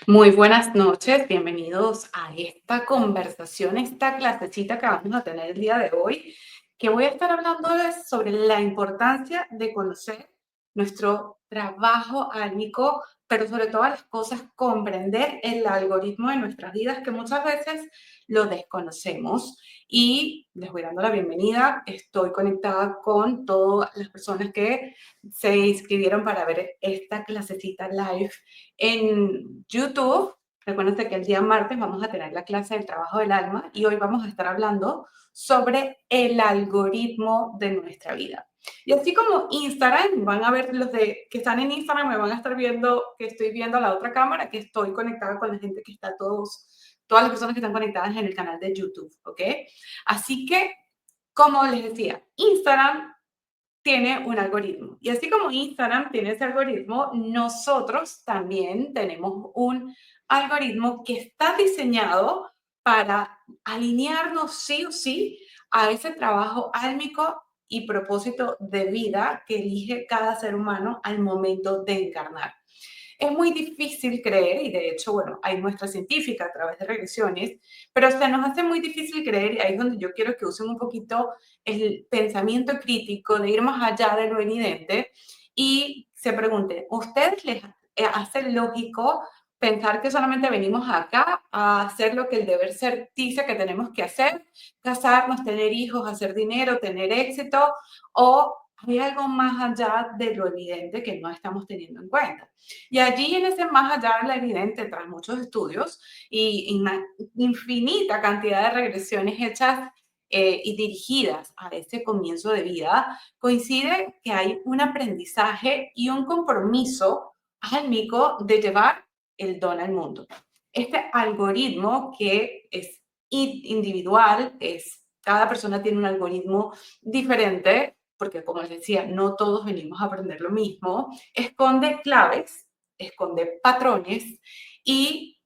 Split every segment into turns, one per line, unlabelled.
Muy buenas noches, bienvenidos a esta conversación, esta clasecita que vamos a tener el día de hoy, que voy a estar hablándoles sobre la importancia de conocer nuestro trabajo álmico, pero sobre todas las cosas comprender el algoritmo de nuestras vidas que muchas veces lo desconocemos. Y les voy dando la bienvenida, estoy conectada con todas las personas que se inscribieron para ver esta clasecita live en YouTube. Recuerden que el día martes vamos a tener la clase del trabajo del alma y hoy vamos a estar hablando sobre el algoritmo de nuestra vida. Y así como Instagram, van a ver los que están en Instagram, me van a estar viendo que estoy viendo la otra cámara, que estoy conectada con la gente que está todas las personas que están conectadas en el canal de YouTube, ¿ok? Así que, como les decía, Instagram tiene un algoritmo. Y así como Instagram tiene ese algoritmo, nosotros también tenemos un algoritmo que está diseñado para alinearnos sí o sí a ese trabajo álmico y propósito de vida que elige cada ser humano al momento de encarnar. Es muy difícil creer, y de hecho, bueno, hay muestra científica a través de regresiones, pero se nos hace muy difícil creer, y ahí es donde yo quiero que usen un poquito el pensamiento crítico de ir más allá de lo evidente y se pregunten, ¿ustedes les hace lógico pensar que solamente venimos acá a hacer lo que el deber ser dice que tenemos que hacer, casarnos, tener hijos, hacer dinero, tener éxito, o hay algo más allá de lo evidente que no estamos teniendo en cuenta? Y allí en ese más allá de lo evidente, tras muchos estudios y una infinita cantidad de regresiones hechas y dirigidas a ese comienzo de vida, coincide que hay un aprendizaje y un compromiso álmico de llevar el don al mundo. Este algoritmo que es individual, cada persona tiene un algoritmo diferente, porque como les decía, no todos venimos a aprender lo mismo, esconde claves, esconde patrones y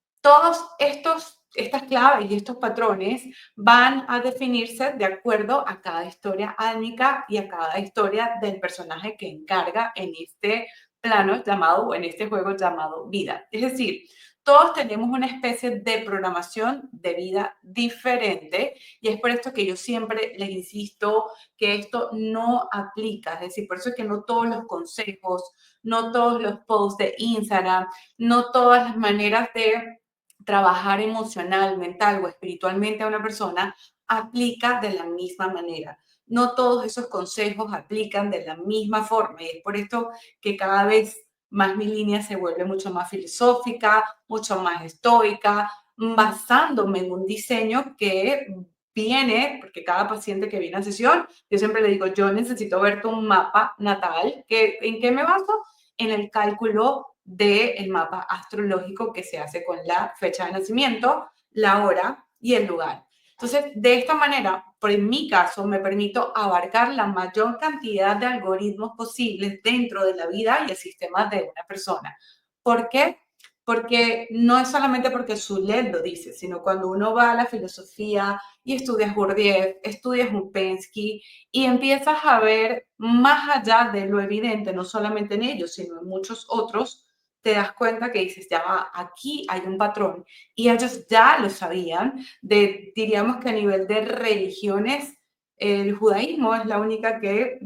estas claves y estos patrones van a definirse de acuerdo a cada historia álmica y a cada historia del personaje que encarga en este plano llamado o en este juego llamado vida. Es decir, todos tenemos una especie de programación de vida diferente y es por esto que yo siempre les insisto que esto no aplica. Es decir, por eso es que no todos los consejos, no todos los posts de Instagram, no todas las maneras de trabajar emocional, mental o espiritualmente a una persona aplica de la misma manera. No todos esos consejos aplican de la misma forma y es por esto que cada vez más mi línea se vuelve mucho más filosófica, mucho más estoica, basándome en un diseño que viene, porque cada paciente que viene a sesión, yo siempre le digo, yo necesito verte un mapa natal. ¿En qué me baso? En el cálculo del mapa astrológico que se hace con la fecha de nacimiento, la hora y el lugar. Entonces, de esta manera, por en mi caso, me permito abarcar la mayor cantidad de algoritmos posibles dentro de la vida y el sistema de una persona. ¿Por qué? Porque no es solamente porque Zulet lo dice, sino cuando uno va a la filosofía y estudias Gurdjieff, estudias Upensky y empiezas a ver más allá de lo evidente, no solamente en ellos, sino en muchos otros, te das cuenta que dices, ya va, aquí hay un patrón. Y ellos ya lo sabían, diríamos que a nivel de religiones, el judaísmo es la única que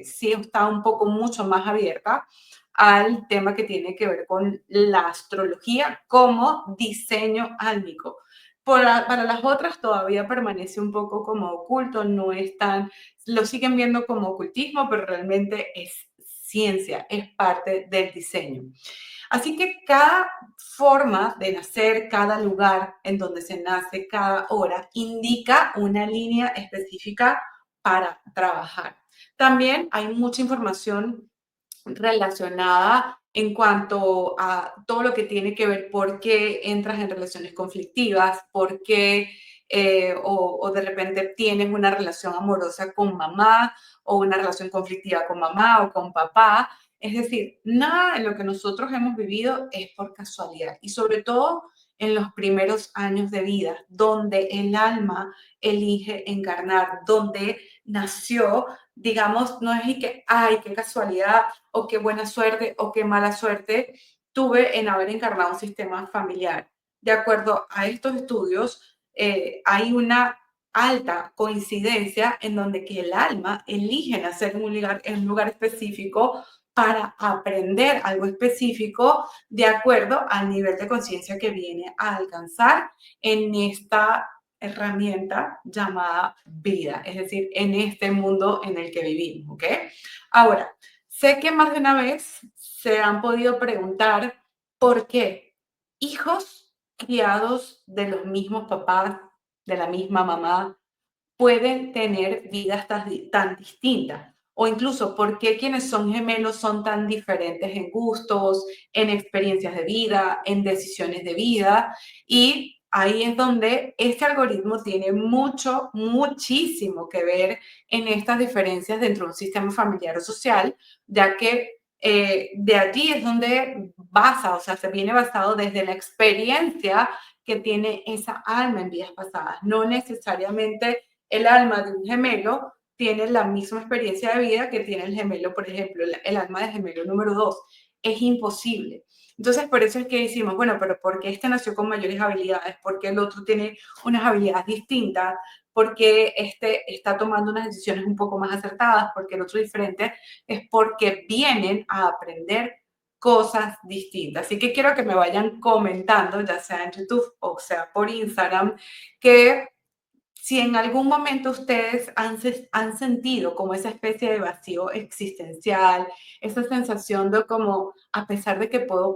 sí está un poco mucho más abierta al tema que tiene que ver con la astrología como diseño álmico. Para las otras todavía permanece un poco como oculto, no es tan, lo siguen viendo como ocultismo, pero realmente es ciencia, es parte del diseño. Así que cada forma de nacer, cada lugar en donde se nace, cada hora, indica una línea específica para trabajar. También hay mucha información relacionada en cuanto a todo lo que tiene que ver por qué entras en relaciones conflictivas, por qué o de repente tienes una relación amorosa con mamá o una relación conflictiva con mamá o con papá. Es decir, nada de lo que nosotros hemos vivido es por casualidad y sobre todo en los primeros años de vida, donde el alma elige encarnar, donde nació, digamos, no es y que, ay, qué casualidad, o qué buena suerte, o qué mala suerte, tuve en haber encarnado un sistema familiar. De acuerdo a estos estudios, hay una alta coincidencia en donde que el alma elige nacer en un lugar específico para aprender algo específico de acuerdo al nivel de conciencia que viene a alcanzar en esta herramienta llamada vida, es decir, en este mundo en el que vivimos, ¿ok? Ahora, sé que más de una vez se han podido preguntar por qué hijos criados de los mismos papás, de la misma mamá, pueden tener vidas tan distintas. O incluso, ¿por qué quienes son gemelos son tan diferentes en gustos, en experiencias de vida, en decisiones de vida? Y ahí es donde este algoritmo tiene muchísimo que ver en estas diferencias dentro de un sistema familiar o social, ya que de allí es donde o sea, se viene basado desde la experiencia que tiene esa alma en vidas pasadas, no necesariamente el alma de un gemelo tiene la misma experiencia de vida que tiene el gemelo, por ejemplo, el alma del gemelo número 2. Es imposible. Entonces, por eso es que decimos, bueno, pero ¿por qué este nació con mayores habilidades? ¿Por qué el otro tiene unas habilidades distintas? ¿Por qué este está tomando unas decisiones un poco más acertadas? ¿Por qué el otro diferente? Es porque vienen a aprender cosas distintas. Así que quiero que me vayan comentando, ya sea en YouTube o sea por Instagram, que si en algún momento ustedes han sentido como esa especie de vacío existencial, esa sensación de como, a pesar de que puedo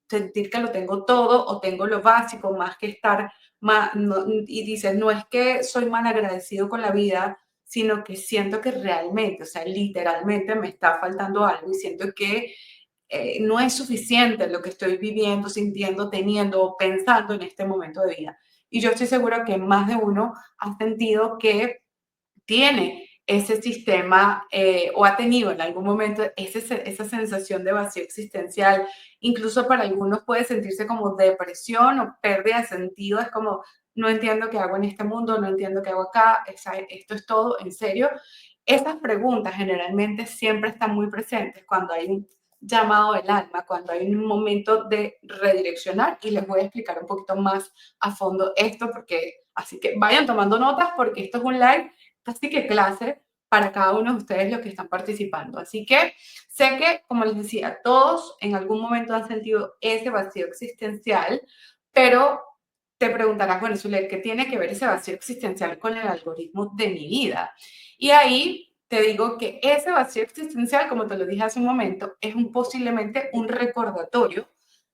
sentir que lo tengo todo o tengo lo básico, más que estar, y dices, no es que soy mal agradecido con la vida, sino que siento que realmente, o sea, literalmente me está faltando algo y siento que no es suficiente lo que estoy viviendo, sintiendo, teniendo o pensando en este momento de vida. Y yo estoy segura que más de uno ha sentido que tiene ese sistema o ha tenido en algún momento esa sensación de vacío existencial. Incluso para algunos puede sentirse como depresión o pérdida de sentido. Es como, no entiendo qué hago en este mundo, no entiendo qué hago acá, esto es todo, en serio. Esas preguntas generalmente siempre están muy presentes cuando hay un llamado del alma, cuando hay un momento de redireccionar y les voy a explicar un poquito más a fondo esto porque así que vayan tomando notas porque esto es un live casi que clase para cada uno de ustedes los que están participando. Así que sé que, como les decía, todos en algún momento han sentido ese vacío existencial, pero te preguntarás, bueno, Zulet, ¿qué tiene que ver ese vacío existencial con el algoritmo de mi vida? Y ahí te digo que ese vacío existencial, como te lo dije hace un momento, es posiblemente un recordatorio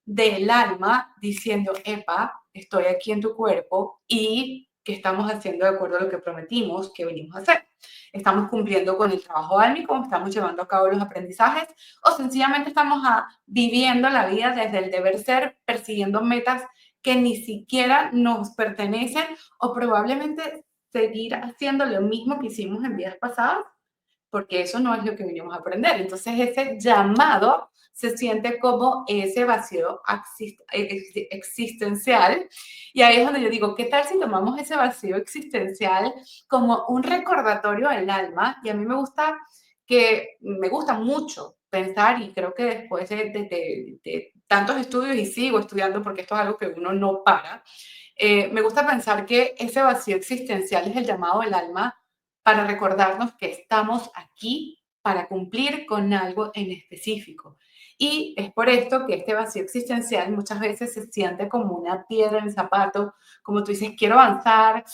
del alma diciendo, epa, estoy aquí en tu cuerpo y que estamos haciendo de acuerdo a lo que prometimos que venimos a hacer. Estamos cumpliendo con el trabajo álmico, estamos llevando a cabo los aprendizajes o sencillamente estamos viviendo la vida desde el deber ser, persiguiendo metas que ni siquiera nos pertenecen o probablemente seguir haciendo lo mismo que hicimos en vidas pasadas porque eso no es lo que venimos a aprender. Entonces, ese llamado se siente como ese vacío existencial. Y ahí es donde yo digo, ¿qué tal si tomamos ese vacío existencial como un recordatorio del alma? Y a mí me gusta mucho pensar, y creo que después de tantos estudios, y sigo estudiando porque esto es algo que uno no para, me gusta pensar que ese vacío existencial es el llamado del alma para recordarnos que estamos aquí para cumplir con algo en específico. Y es por esto que este vacío existencial muchas veces se siente como una piedra en el zapato, como tú dices, quiero avanzar,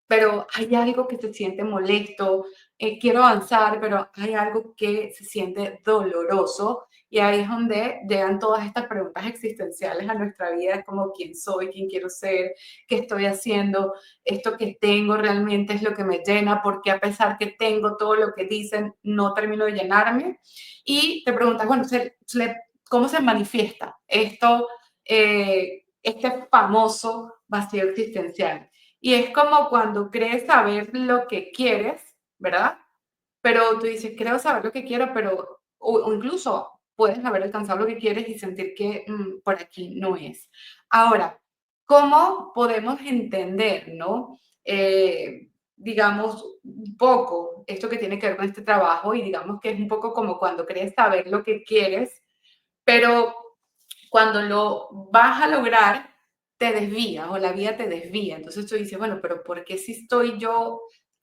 pero hay algo que se siente molesto, quiero avanzar, pero hay algo que se siente doloroso. Y ahí es donde llegan todas estas preguntas existenciales a nuestra vida, es como quién soy, quién quiero ser, qué estoy haciendo, esto que tengo realmente es lo que me llena, porque a pesar que tengo todo lo que dicen, no termino de llenarme. Y te preguntas, bueno, ¿cómo se manifiesta esto, este famoso vacío existencial? Y es como cuando crees saber lo que quieres, ¿verdad? Pero tú dices, creo saber lo que quiero, pero, o incluso puedes haber alcanzado lo que quieres y sentir que por aquí no es. Ahora, ¿cómo podemos entender, no? Digamos, un poco esto que tiene que ver con este trabajo y digamos que es un poco como cuando crees saber lo que quieres, pero cuando lo vas a lograr, te desvías o la vida te desvía. Entonces tú dices, bueno, pero ¿por qué si estoy yo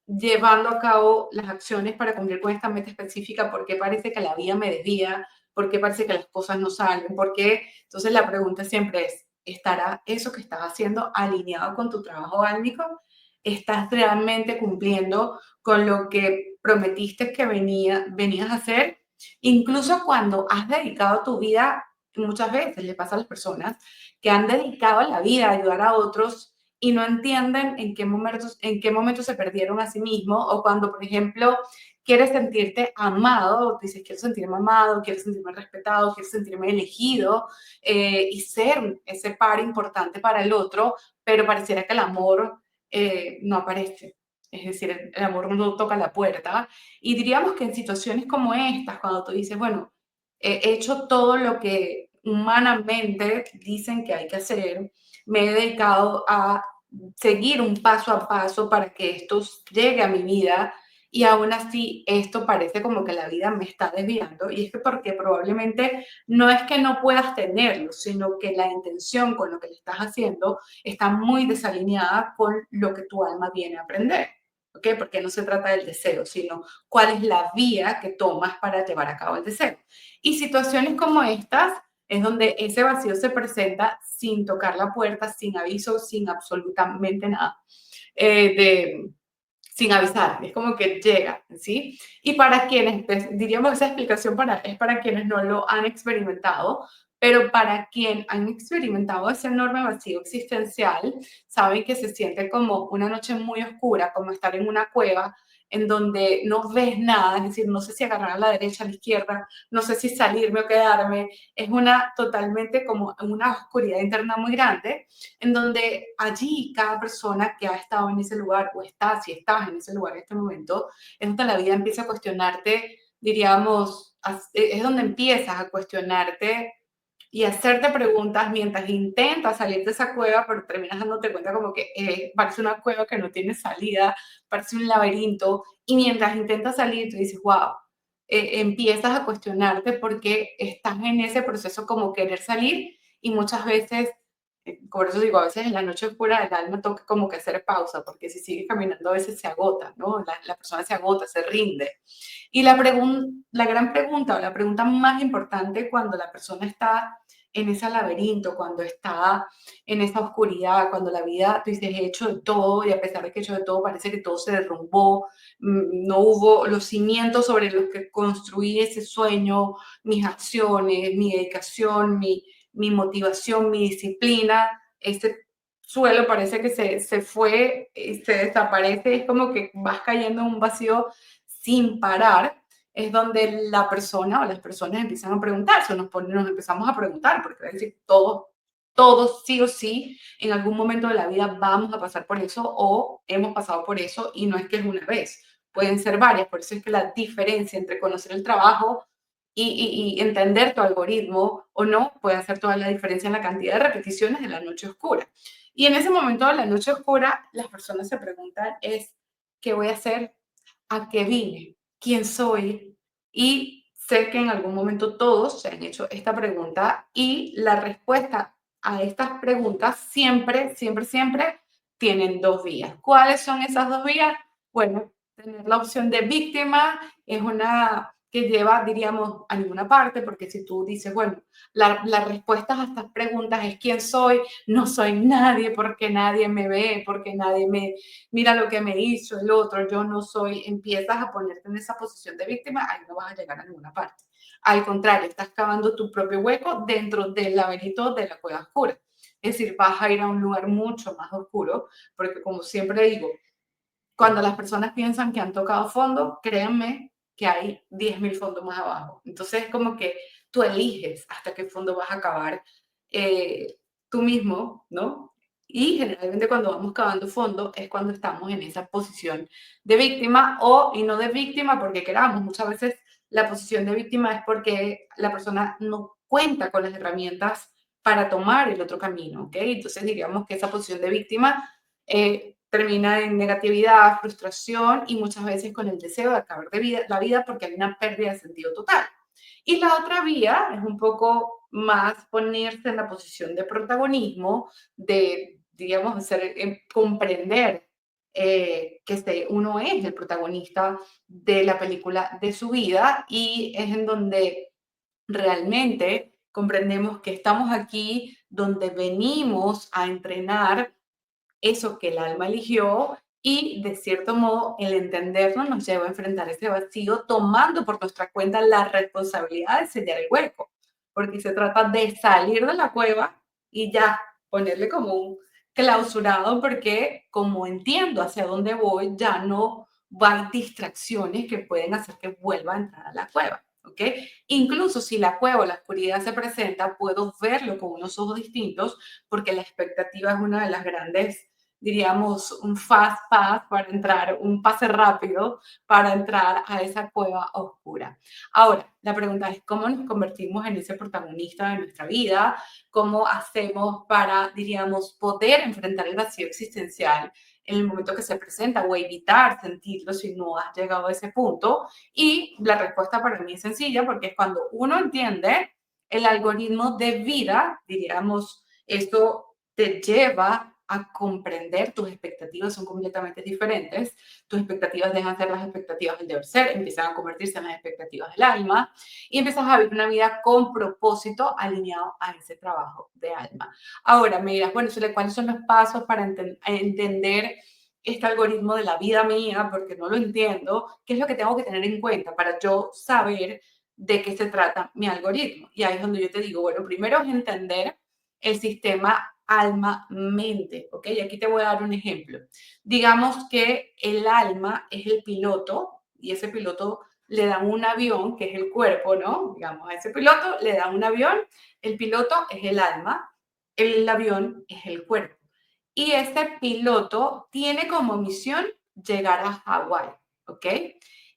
llevando a cabo las acciones para cumplir con esta meta específica? ¿Por qué parece que la vida me desvía? ¿Por qué parece que las cosas no salen? ¿Por qué? Entonces la pregunta siempre es, ¿estará eso que estás haciendo alineado con tu trabajo álmico? ¿Estás realmente cumpliendo con lo que prometiste que venías a hacer? Incluso cuando has dedicado tu vida, muchas veces le pasa a las personas que han dedicado la vida a ayudar a otros y no entienden en qué momentos se perdieron a sí mismos, o cuando, por ejemplo, quieres sentirte amado, o dices, quiero sentirme amado, quiero sentirme respetado, quiero sentirme elegido, y ser ese par importante para el otro, pero pareciera que el amor no aparece. Es decir, el amor no toca la puerta. Y diríamos que en situaciones como estas, cuando tú dices, bueno, he hecho todo lo que humanamente dicen que hay que hacer, me he dedicado a seguir un paso a paso para que esto llegue a mi vida, y aún así esto parece como que la vida me está desviando, y es que porque probablemente no es que no puedas tenerlo, sino que la intención con lo que le estás haciendo está muy desalineada con lo que tu alma viene a aprender. ¿Ok? Porque no se trata del deseo, sino cuál es la vía que tomas para llevar a cabo el deseo. Y situaciones como estas es donde ese vacío se presenta sin tocar la puerta, sin aviso, sin absolutamente nada. De, Sin avisar, es como que llega, ¿sí? Y para quienes, pues, diríamos, esa explicación es para quienes no lo han experimentado, pero para quien han experimentado ese enorme vacío existencial, saben que se siente como una noche muy oscura, como estar en una cueva en donde no ves nada, es decir, no sé si agarrar a la derecha, a la izquierda, no sé si salirme o quedarme, es una totalmente como una oscuridad interna muy grande, en donde allí cada persona que ha estado en ese lugar o está, si estás en ese lugar en este momento, es donde la vida empieza a cuestionarte, diríamos, es donde empiezas a cuestionarte y hacerte preguntas mientras intentas salir de esa cueva, pero terminas dándote cuenta como que parece una cueva que no tiene salida, parece un laberinto, y mientras intentas salir, tú dices, wow, empiezas a cuestionarte porque estás en ese proceso como querer salir, y muchas veces, por eso digo, a veces en la noche oscura el alma toca como que hacer pausa, porque si sigue caminando a veces se agota, ¿no? La persona se agota, se rinde. Y la gran pregunta, o la pregunta más importante cuando la persona está en ese laberinto, cuando está en esa oscuridad, cuando la vida, tú dices, he hecho de todo, y a pesar de que he hecho de todo, parece que todo se derrumbó, no hubo los cimientos sobre los que construí ese sueño, mis acciones, mi dedicación, mi motivación, mi disciplina, ese suelo parece que se fue, se desaparece, es como que vas cayendo en un vacío sin parar. Es donde la persona o las personas empiezan a preguntarse, nos empezamos a preguntar, porque es decir, todos sí o sí, en algún momento de la vida vamos a pasar por eso, o hemos pasado por eso, y no es que es una vez, pueden ser varias. Por eso es que la diferencia entre conocer el trabajo y entender tu algoritmo o no puede hacer toda la diferencia en la cantidad de repeticiones de la noche oscura. Y en ese momento de la noche oscura, las personas se preguntan es, ¿qué voy a hacer? ¿A qué vine? ¿Quién soy? Y sé que en algún momento todos se han hecho esta pregunta, y la respuesta a estas preguntas siempre, siempre, siempre tienen dos vías. ¿Cuáles son esas dos vías? Bueno, tener la opción de víctima es una que lleva, diríamos, a ninguna parte, porque si tú dices, bueno, la respuesta a estas preguntas es quién soy, no soy nadie, porque nadie me ve, porque nadie me mira lo que me hizo el otro, yo no soy, empiezas a ponerte en esa posición de víctima, ahí no vas a llegar a ninguna parte. Al contrario, estás cavando tu propio hueco dentro del laberinto de la cueva oscura. Es decir, vas a ir a un lugar mucho más oscuro, porque como siempre digo, cuando las personas piensan que han tocado fondo, créanme que hay 10.000 fondos más abajo. Entonces es como que tú eliges hasta qué fondo vas a acabar, tú mismo, ¿no? Y generalmente cuando vamos cavando fondo es cuando estamos en esa posición de víctima, y no de víctima porque queramos. Muchas veces la posición de víctima es porque la persona no cuenta con las herramientas para tomar el otro camino, ¿ok? Entonces diríamos que esa posición de víctima termina en negatividad, frustración, y muchas veces con el deseo de acabar la vida porque hay una pérdida de sentido total. Y la otra vía es un poco más ponerse en la posición de protagonismo, de, digamos, comprender uno es el protagonista de la película de su vida y es en donde realmente comprendemos que estamos aquí donde venimos a entrenar eso que el alma eligió y de cierto modo el entenderlo nos lleva a enfrentar ese vacío tomando por nuestra cuenta la responsabilidad de sellar el hueco, porque se trata de salir de la cueva y ya ponerle como un clausurado porque como entiendo hacia dónde voy, ya no van distracciones que pueden hacer que vuelva a entrar a la cueva. ¿Ok? Incluso si la cueva o la oscuridad se presenta, puedo verlo con unos ojos distintos porque la expectativa es una de las grandes, diríamos, un fast pass para entrar, un pase rápido para entrar a esa cueva oscura. Ahora, la pregunta es, ¿cómo nos convertimos en ese protagonista de nuestra vida? ¿Cómo hacemos para, diríamos, poder enfrentar el vacío existencial en el momento que se presenta o evitar sentirlo si no has llegado a ese punto? Y la respuesta para mí es sencilla porque es cuando uno entiende el algoritmo de vida, diríamos, esto te lleva a comprender tus expectativas son completamente diferentes. Tus expectativas dejan de ser las expectativas del deber ser, empiezan a convertirse en las expectativas del alma y empiezas a vivir una vida con propósito alineado a ese trabajo de alma. Ahora me dirás, bueno, Sole, ¿cuáles son los pasos para entender este algoritmo de la vida mía? Porque no lo entiendo. ¿Qué es lo que tengo que tener en cuenta para yo saber de qué se trata mi algoritmo? Y ahí es donde yo te digo, bueno, primero es entender el sistema alma-mente, ¿ok? Y aquí te voy a dar un ejemplo. Digamos que el alma es el piloto y ese piloto le dan un avión, que es el cuerpo, ¿no? Digamos, a ese piloto le dan un avión, el piloto es el alma, el avión es el cuerpo. Y ese piloto tiene como misión llegar a Hawái, ¿ok?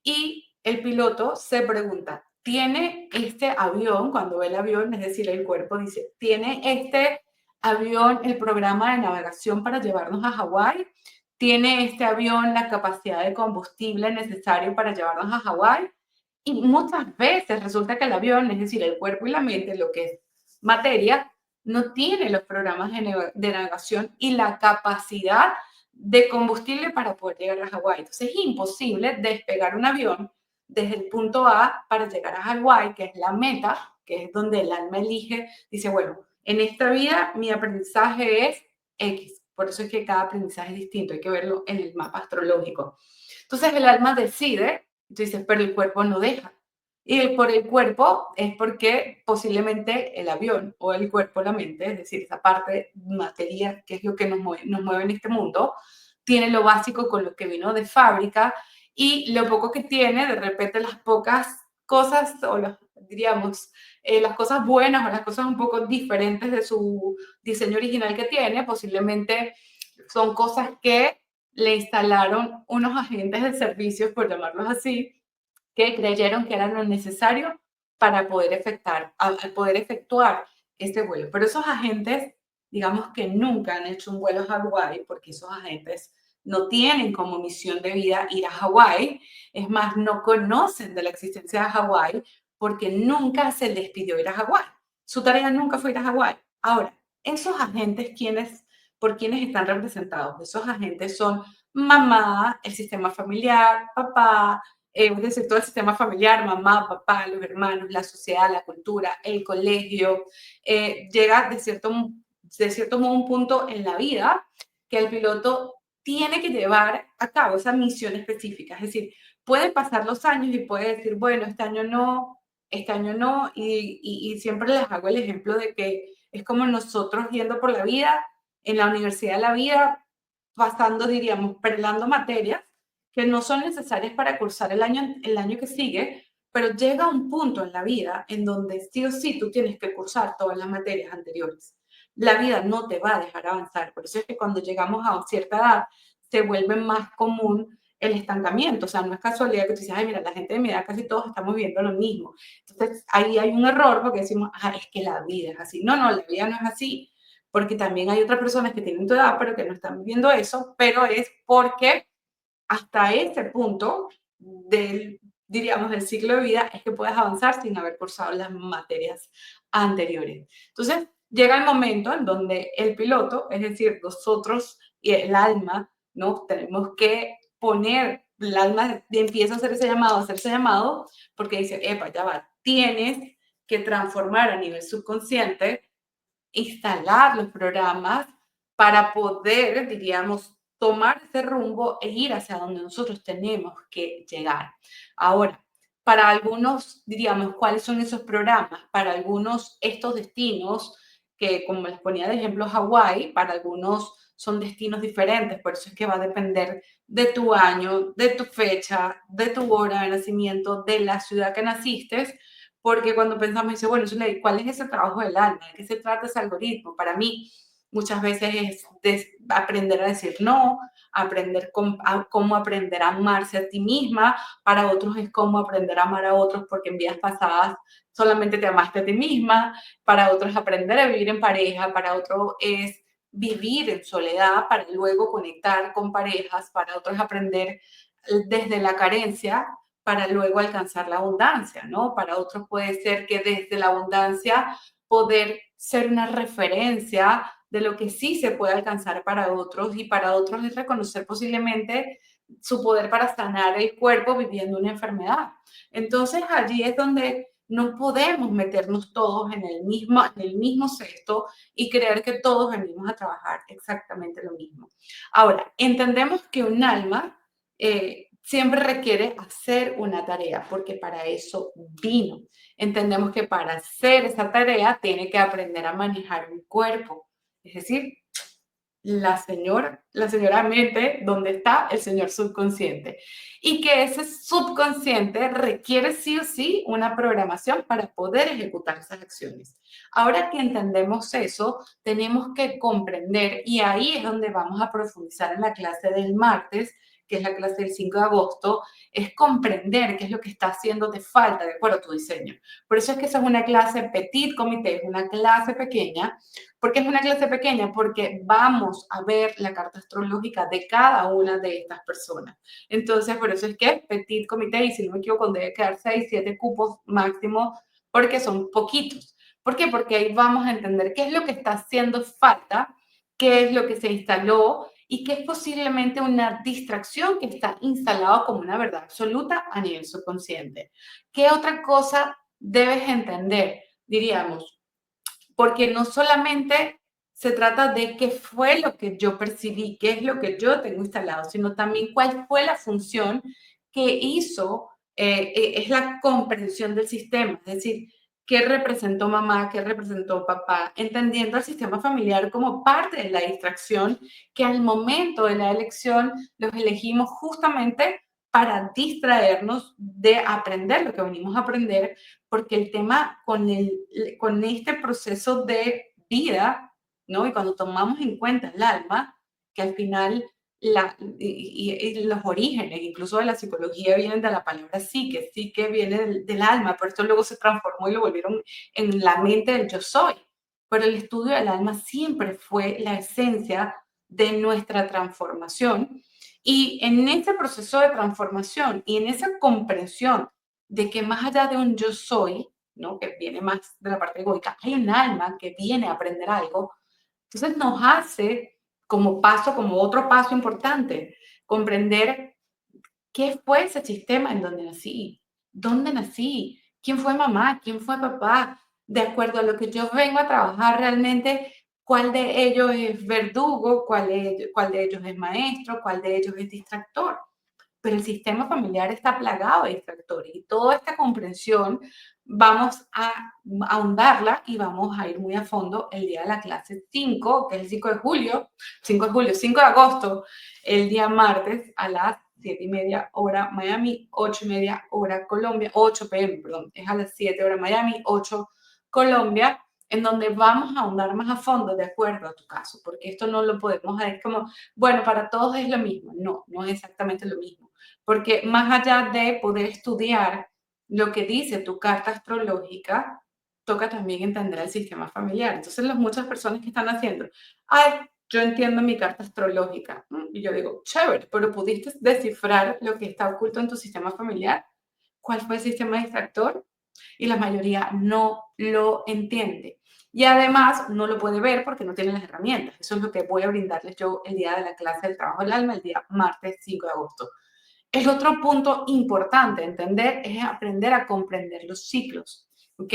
Y el piloto se pregunta, ¿tiene este avión, cuando ve el avión, es decir, el cuerpo dice, ¿tiene este avión el programa de navegación para llevarnos a Hawái? ¿Tiene este avión la capacidad de combustible necesario para llevarnos a Hawái? Y muchas veces resulta que el avión, es decir, el cuerpo y la mente, lo que es materia, no tiene los programas de navegación y la capacidad de combustible para poder llegar a Hawái. Entonces es imposible despegar un avión desde el punto A para llegar a Hawái, que es la meta, que es donde el alma elige, dice, bueno, en esta vida mi aprendizaje es X. Por eso es que cada aprendizaje es distinto, hay que verlo en el mapa astrológico. Entonces el alma decide, tú dices, pero el cuerpo no deja. Y por el cuerpo es porque posiblemente el avión o el cuerpo, la mente, es decir, esa parte materia, que es lo que nos mueve en este mundo, tiene lo básico con lo que vino de fábrica y lo poco que tiene, de repente las pocas cosas o los, diríamos, las cosas buenas o las cosas un poco diferentes de su diseño original que tiene, posiblemente son cosas que le instalaron unos agentes de servicios, por llamarlos así, que creyeron que era lo necesario para poder poder efectuar este vuelo. Pero esos agentes, digamos que nunca han hecho un vuelo a Hawái, porque esos agentes no tienen como misión de vida ir a Hawái. Es más, no conocen de la existencia de Hawái porque nunca se les pidió ir a Hawái. Su tarea nunca fue ir a Hawái. Ahora, esos agentes, ¿por quiénes están representados? Esos agentes son mamá, el sistema familiar, papá, es decir, todo el sistema familiar, mamá, papá, los hermanos, la sociedad, la cultura, el colegio, llega de cierto modo un punto en la vida que el piloto tiene que llevar a cabo esa misión específica. Es decir, pueden pasar los años y puede decir, bueno, este año no, y siempre les hago el ejemplo de que es como nosotros yendo por la vida, en la universidad de la vida, pasando, diríamos, perlando materias que no son necesarias para cursar el año que sigue, pero llega un punto en la vida en donde sí o sí tú tienes que cursar todas las materias anteriores. La vida no te va a dejar avanzar. Por eso es que cuando llegamos a cierta edad se vuelve más común el estancamiento. O sea, no es casualidad que tú dices, ay, mira, la gente de mi edad casi todos estamos viendo lo mismo. Entonces, ahí hay un error porque decimos, ah, es que la vida es así. No, no, la vida no es así. Porque también hay otras personas que tienen tu edad, pero que no están viviendo eso, pero es porque hasta ese punto del diríamos, del ciclo de vida es que puedes avanzar sin haber cursado las materias anteriores. Entonces, llega el momento en donde el piloto, es decir, nosotros y el alma, ¿no? Tenemos que poner, el alma empieza a hacer ese llamado, porque dice, epa, ya va, tienes que transformar a nivel subconsciente, instalar los programas para poder, diríamos, tomar ese rumbo e ir hacia donde nosotros tenemos que llegar. Ahora, para algunos, diríamos, ¿cuáles son esos programas? Para algunos, estos destinos, que como les ponía de ejemplo Hawái, para algunos son destinos diferentes, por eso es que va a depender de tu año, de tu fecha, de tu hora de nacimiento, de la ciudad que naciste, porque cuando pensamos, dice, bueno, ¿cuál es ese trabajo del alma? ¿De qué se trata ese algoritmo? Para mí, muchas veces es aprender a decir no, aprender cómo aprender a amarse a ti misma. Para otros es cómo aprender a amar a otros, porque en vidas pasadas solamente te amaste a ti misma. Para otros es aprender a vivir en pareja. Para otros es vivir en soledad para luego conectar con parejas. Para otros aprender desde la carencia para luego alcanzar la abundancia, ¿no? Para otros puede ser que desde la abundancia poder ser una referencia de lo que sí se puede alcanzar para otros, y para otros es reconocer posiblemente su poder para sanar el cuerpo viviendo una enfermedad. Entonces allí es donde no podemos meternos todos en el mismo cesto y creer que todos venimos a trabajar exactamente lo mismo. Ahora, entendemos que un alma siempre requiere hacer una tarea, porque para eso vino. Entendemos que para hacer esa tarea tiene que aprender a manejar un cuerpo, es decir, la señora mente, donde está el señor subconsciente. Y que ese subconsciente requiere sí o sí una programación para poder ejecutar esas acciones. Ahora que entendemos eso, tenemos que comprender, y ahí es donde vamos a profundizar en la clase del martes, que es la clase del 5 de agosto, es comprender qué es lo que está haciendo de falta de acuerdo a tu diseño. Por eso es que esa es una clase petit comité, es una clase pequeña. ¿Por qué es una clase pequeña? Porque vamos a ver la carta astrológica de cada una de estas personas. Entonces, por eso es que es petit comité, y si no me equivoco, debe quedar 6, 7 cupos máximo, porque son poquitos. ¿Por qué? Porque ahí vamos a entender qué es lo que está haciendo falta, qué es lo que se instaló y qué es posiblemente una distracción que está instalado como una verdad absoluta a nivel subconsciente. ¿Qué otra cosa debes entender? Diríamos, porque no solamente se trata de qué fue lo que yo percibí, qué es lo que yo tengo instalado, sino también cuál fue la función que hizo, es la comprensión del sistema, es decir, qué representó mamá, qué representó papá, entendiendo el sistema familiar como parte de la distracción, que al momento de la elección los elegimos justamente para distraernos de aprender lo que venimos a aprender, porque el tema con este proceso de vida, ¿no? Y cuando tomamos en cuenta el alma, que al final y los orígenes, incluso de la psicología, vienen de la palabra psique viene del alma, pero esto luego se transformó y lo volvieron en la mente del yo soy. Pero el estudio del alma siempre fue la esencia de nuestra transformación. Y en ese proceso de transformación y en esa comprensión de que más allá de un yo soy, ¿no? Que viene más de la parte egoica, hay un alma que viene a aprender algo. Entonces nos hace como paso, como otro paso importante, comprender qué fue ese sistema en donde nací, dónde nací, quién fue mamá, quién fue papá, de acuerdo a lo que yo vengo a trabajar realmente, cuál de ellos es verdugo, cuál de ellos es maestro, cuál de ellos es distractor. Pero el sistema familiar está plagado de distractores, y toda esta comprensión vamos a ahondarla y vamos a ir muy a fondo el día de la clase 5, que es el 5 de julio, 5 de julio, 5 de agosto, el día martes a las 7:30 hora Miami, 8:30 hora Colombia, 8 p.m., perdón, es a las 7 hora Miami, 8 Colombia, en donde vamos a ahondar más a fondo de acuerdo a tu caso, porque esto no lo podemos ver como, bueno, para todos es lo mismo. No, no es exactamente lo mismo, porque más allá de poder estudiar lo que dice tu carta astrológica, toca también entender el sistema familiar. Entonces, muchas personas que están haciendo, ay, yo entiendo mi carta astrológica. Y yo digo, chévere, pero ¿pudiste descifrar lo que está oculto en tu sistema familiar? cuál fue el sistema distractor y la mayoría no lo entiende. Y además no lo puede ver porque no tiene las herramientas. Eso es lo que voy a brindarles yo el día de la clase del trabajo del alma, el día martes 5 de agosto. El otro punto importante a entender es aprender a comprender los ciclos, ¿ok?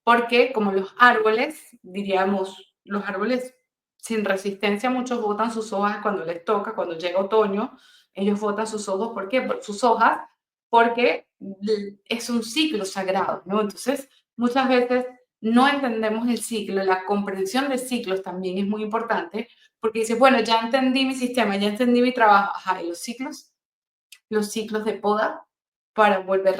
Porque como los árboles, diríamos, los árboles sin resistencia, muchos botan sus hojas cuando les toca, cuando llega otoño, ellos botan sus ojos, ¿por qué? Sus hojas, porque es un ciclo sagrado, ¿no? Entonces, muchas veces no entendemos el ciclo, la comprensión de ciclos también es muy importante, porque dices, bueno, ya entendí mi sistema, ya entendí mi trabajo, ajá, ¿y los ciclos de poda para volver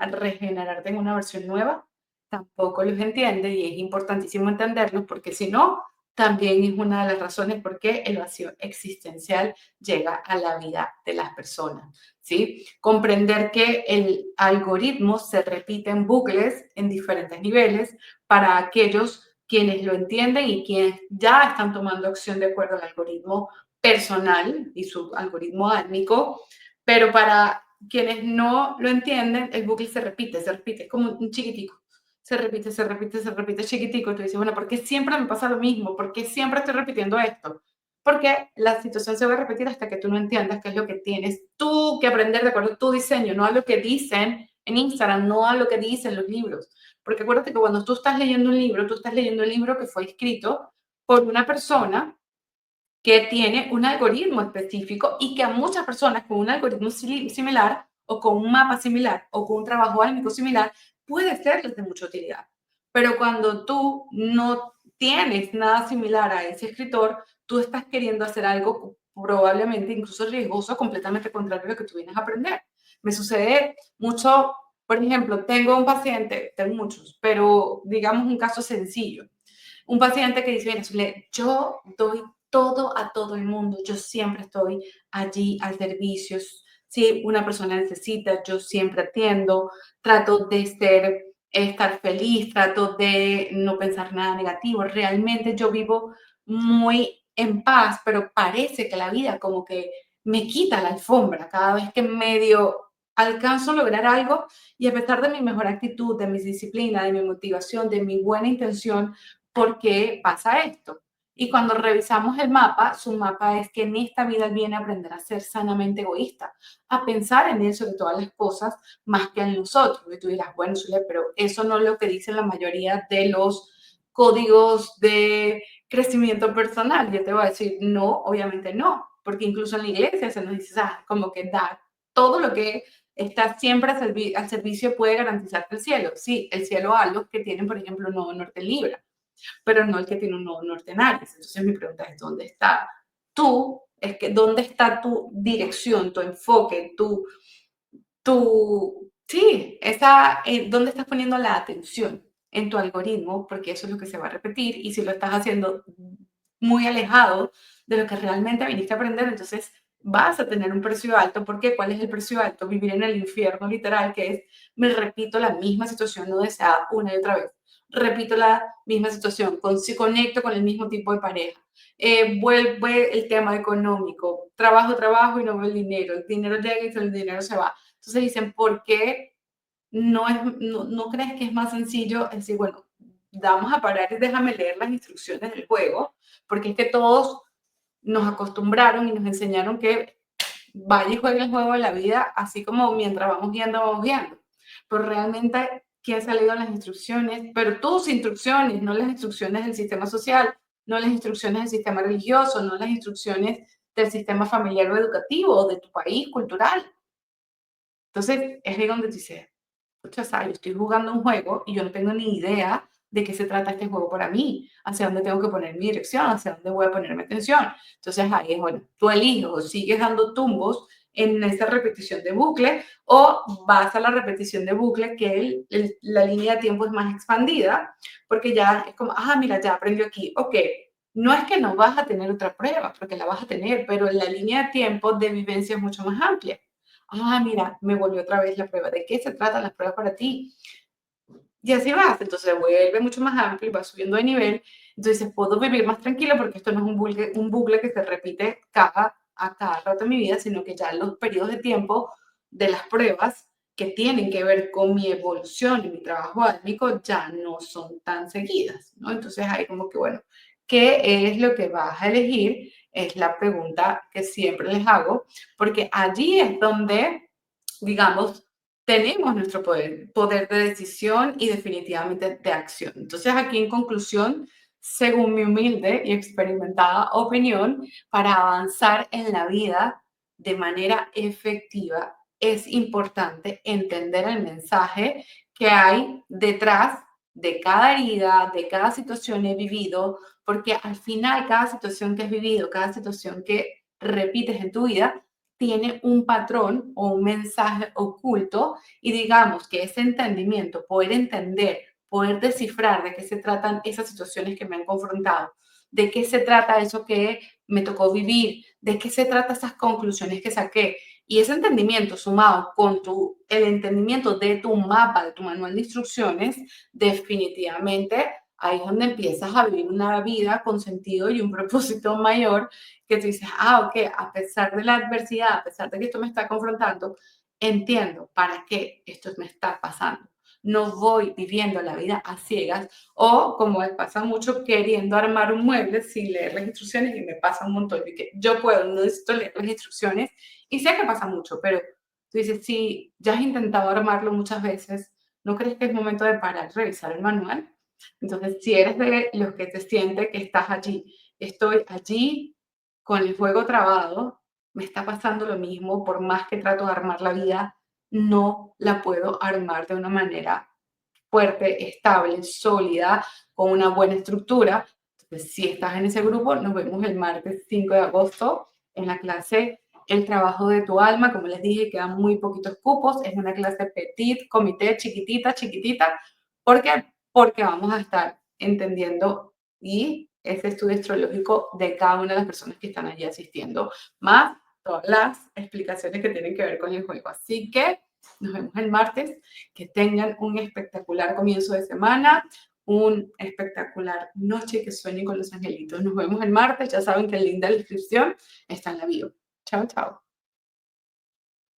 a regenerarte en una versión nueva? Tampoco los entiende y es importantísimo entenderlos porque si no, también es una de las razones por qué el vacío existencial llega a la vida de las personas, ¿sí? Comprender que el algoritmo se repite en bucles en diferentes niveles para aquellos quienes lo entienden y quienes ya están tomando acción de acuerdo al algoritmo personal y su algoritmo álmico, pero para quienes no lo entienden, el bucle se repite, es como un chiquitico. Se repite, se repite, se repite, chiquitico. Y tú dices, bueno, ¿por qué siempre me pasa lo mismo? ¿Por qué siempre estoy repitiendo esto? Porque la situación se va a repetir hasta que tú no entiendas qué es lo que tienes tú que aprender de acuerdo a tu diseño, no a lo que dicen en Instagram, no a lo que dicen los libros. Porque acuérdate que cuando tú estás leyendo un libro, tú estás leyendo un libro que fue escrito por una persona que tiene un algoritmo específico y que a muchas personas con un algoritmo similar o con un mapa similar o con un trabajo álmico similar puede serles de mucha utilidad. Pero cuando tú no tienes nada similar a ese escritor, tú estás queriendo hacer algo probablemente incluso riesgoso, completamente contrario a lo que tú vienes a aprender. Me sucede mucho, por ejemplo, tengo un paciente, tengo muchos, pero digamos un caso sencillo. Un paciente que dice, mira, yo doy todo a todo el mundo, yo siempre estoy allí al servicio. Si una persona necesita, yo siempre atiendo, trato de estar feliz, trato de no pensar nada negativo. Realmente yo vivo muy en paz, pero parece que la vida como que me quita la alfombra cada vez que medio alcanzo a lograr algo y a pesar de mi mejor actitud, de mi disciplina, de mi motivación, de mi buena intención, ¿por qué pasa esto? Y cuando revisamos el mapa, su mapa es que en esta vida él viene a aprender a ser sanamente egoísta, a pensar en él sobre todas las cosas más que en nosotros. Y tú dirás, bueno, Zulia, pero eso no es lo que dicen la mayoría de los códigos de crecimiento personal. Yo te voy a decir, no, obviamente no, porque incluso en la iglesia se nos dice, como que dar todo lo que está siempre al servicio puede garantizarte el cielo. Sí, el cielo a los que tienen, por ejemplo, un nodo norte en Libra, pero no el que tiene un nodo norte en Aries. Entonces mi pregunta es, ¿dónde está tú? Es que, ¿dónde está tu dirección, tu enfoque, sí, ¿dónde estás poniendo la atención en tu algoritmo? Porque eso es lo que se va a repetir y si lo estás haciendo muy alejado de lo que realmente viniste a aprender, entonces vas a tener un precio alto. ¿Por qué? ¿Cuál es el precio alto? Vivir en el infierno literal, que es, me repito la misma situación no deseada una y otra vez. Repito la misma situación, si conecto con el mismo tipo de pareja. Vuelve el tema económico, trabajo, trabajo y no veo el dinero llega y el dinero se va. Entonces dicen, ¿por qué no crees que es más sencillo decir, bueno, vamos a parar y déjame leer las instrucciones del juego? Porque es que todos nos acostumbraron y nos enseñaron que vaya y juegue el juego de la vida, así como mientras vamos viendo, vamos viendo. Pero realmente, ¿qué ha salido en las instrucciones? Pero tus instrucciones, no las instrucciones del sistema social, no las instrucciones del sistema religioso, no las instrucciones del sistema familiar o educativo, de tu país cultural. Entonces, es ahí donde tú dices, pucha, yo estoy jugando un juego y yo no tengo ni idea de qué se trata este juego para mí, hacia dónde tengo que poner mi dirección, hacia dónde voy a ponerme atención. Entonces ahí es, bueno, tú eliges o sigues dando tumbos en esa repetición de bucle o vas a la repetición de bucle que la línea de tiempo es más expandida porque ya es como, mira, ya aprendió aquí, ok. No es que no vas a tener otra prueba, porque la vas a tener, pero la línea de tiempo de vivencia es mucho más amplia. Mira, me volvió otra vez la prueba. ¿De qué se tratan las pruebas para ti? Y así vas. Entonces se vuelve mucho más amplio y vas subiendo de nivel. Entonces puedo vivir más tranquila porque esto no es un bucle que se repite a cada rato de mi vida, sino que ya los periodos de tiempo de las pruebas que tienen que ver con mi evolución y mi trabajo álmico ya no son tan seguidas, ¿no? Entonces hay como que, bueno, ¿qué es lo que vas a elegir? Es la pregunta que siempre les hago, porque allí es donde, digamos, tenemos nuestro poder de decisión y definitivamente de acción. Entonces aquí en conclusión, según mi humilde y experimentada opinión, para avanzar en la vida de manera efectiva, es importante entender el mensaje que hay detrás de cada herida, de cada situación he vivido, porque al final cada situación que has vivido, cada situación que repites en tu vida, tiene un patrón o un mensaje oculto y digamos que ese entendimiento, poder entender, poder descifrar de qué se tratan esas situaciones que me han confrontado, de qué se trata eso que me tocó vivir, de qué se trata esas conclusiones que saqué. Y ese entendimiento sumado con el entendimiento de tu mapa, de tu manual de instrucciones, definitivamente ahí es donde empiezas a vivir una vida con sentido y un propósito mayor que tú dices, ok, a pesar de la adversidad, a pesar de que esto me está confrontando, entiendo para qué esto me está pasando. No voy viviendo la vida a ciegas o, como me pasa mucho, queriendo armar un mueble sin leer las instrucciones y me pasa un montón. Y que yo puedo, no necesito leer las instrucciones y sé que pasa mucho, pero tú dices, si ya has intentado armarlo muchas veces, ¿no crees que es momento de parar, revisar el manual? Entonces, si eres de los que te siente que estás allí, estoy allí con el fuego trabado, me está pasando lo mismo, por más que trato de armar la vida, no la puedo armar de una manera fuerte, estable, sólida, con una buena estructura. Entonces, si estás en ese grupo, nos vemos el martes 5 de agosto en la clase El trabajo de tu alma. Como les dije, quedan muy poquitos cupos. Es una clase petit, comité, chiquitita, chiquitita. ¿Por qué? Porque vamos a estar entendiendo y ese estudio astrológico de cada una de las personas que están allí asistiendo, más todas las explicaciones que tienen que ver con el juego. Así que nos vemos el martes. Que tengan un espectacular comienzo de semana, un espectacular noche, que sueñen con los angelitos. Nos vemos el martes. Ya saben que el link de la inscripción está en la bio. Chao, chao.